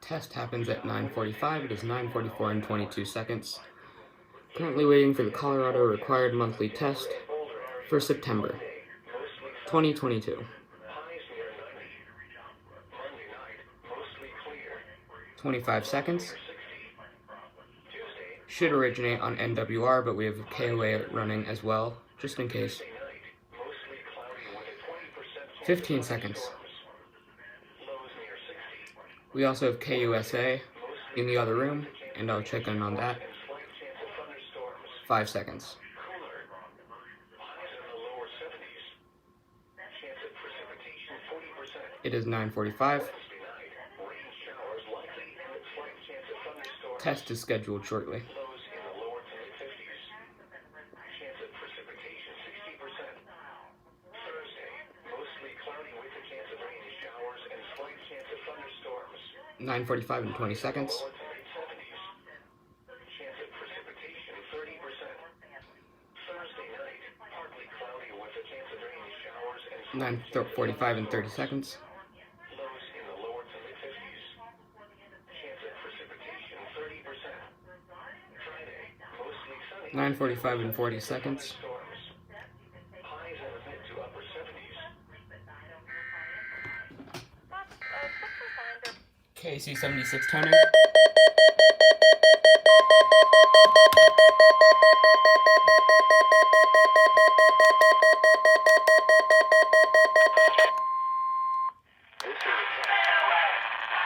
Test happens at 9:45. It is 9:44 and 22 seconds. Currently waiting for the Colorado required monthly test for September 2022. 25 seconds. Should originate on NWR, but we have KOA running as well, just in case. 15 seconds. We also have KUSA in the other room, and I'll check in on that. 5 seconds. It is 9:45. Test is scheduled shortly. 9:45 and 20 seconds. 9:45 and 30 seconds. 9:45 and 40 seconds. KC-76 toner.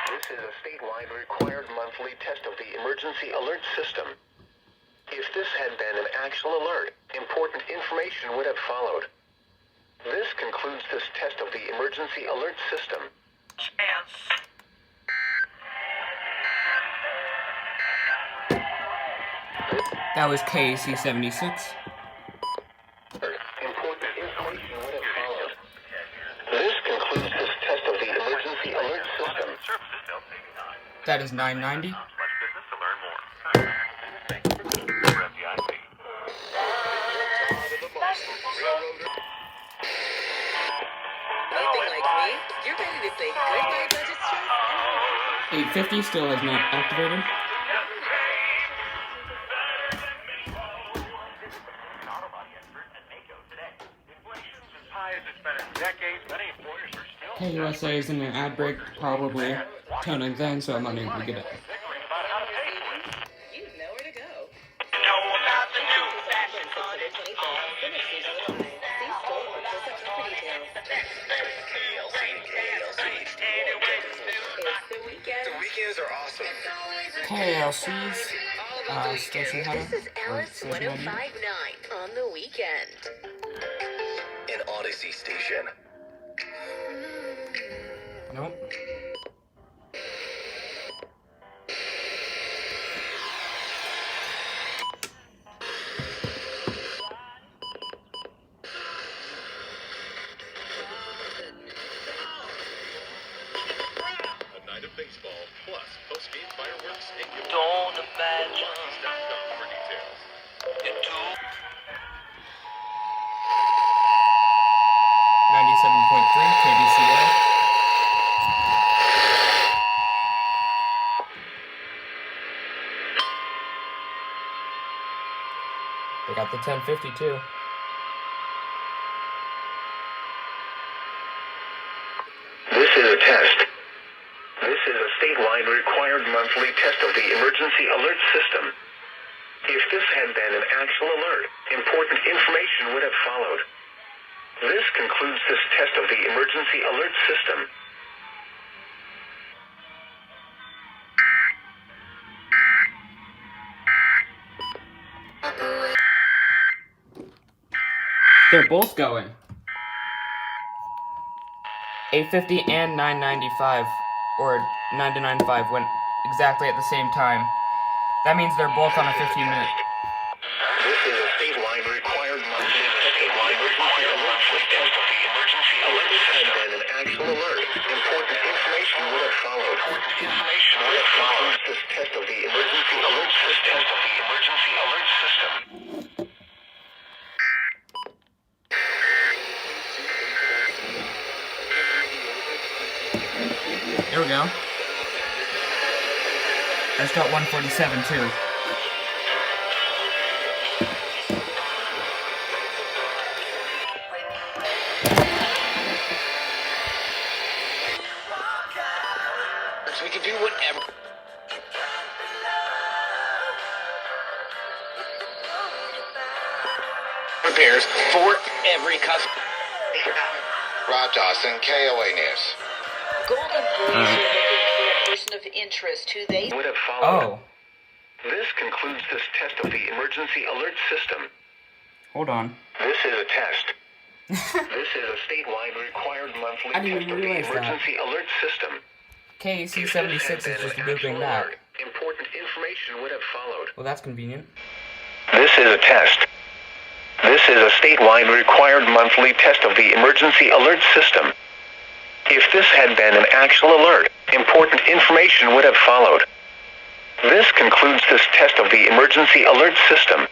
This is a statewide required monthly test of the emergency alert system. If this had been an actual alert, important information would have followed. This concludes this test of the emergency alert system. That was KC-76. Important information would have followed. This concludes this test of the emergency alert system. That is 990. Anything like me? You're ready to say goodbye budget stress? 850 still has not activated. KUSA is in an ad break, probably toning then, so I'm unable to get it. You know where to go. The weekends are awesome. KLC's station header. This is Alice 1059 on the weekend. An Odyssey station. Nope. A night of baseball, plus post-game fireworks and your Don't imagine Rockies.com for details. it too. 97.3 KBCA. They got the 1050 too. This is a test. This is a statewide required monthly test of the emergency alert system. If this had been an actual alert, important information would have followed. This concludes this test of the emergency alert system. They're both going. 850 and 995, or 9 to 95 went exactly at the same time. That means they're both on a 15-minute. This is a statewide required monthly emergency alert system. If this had been an actual alert, important information would have followed. This concludes this test of the emergency alert system. There we go. I just got 147 too. We can do whatever. Repairs for every customer. Rob Dawson, KOA News. Golden Police are looking for a person of interest who they Would have followed. Oh, This concludes this test of the emergency alert system. hold on. This is a test. This is a statewide required monthly I didn't test even of the realize that. emergency alert system. KAC If 76 this is had just been an looping actual back. alert, important information would have followed. Well, that's convenient. This is a test. This is a statewide required monthly test of the emergency alert system. If this had been an actual alert, important information would have followed. This concludes this test of the emergency alert system.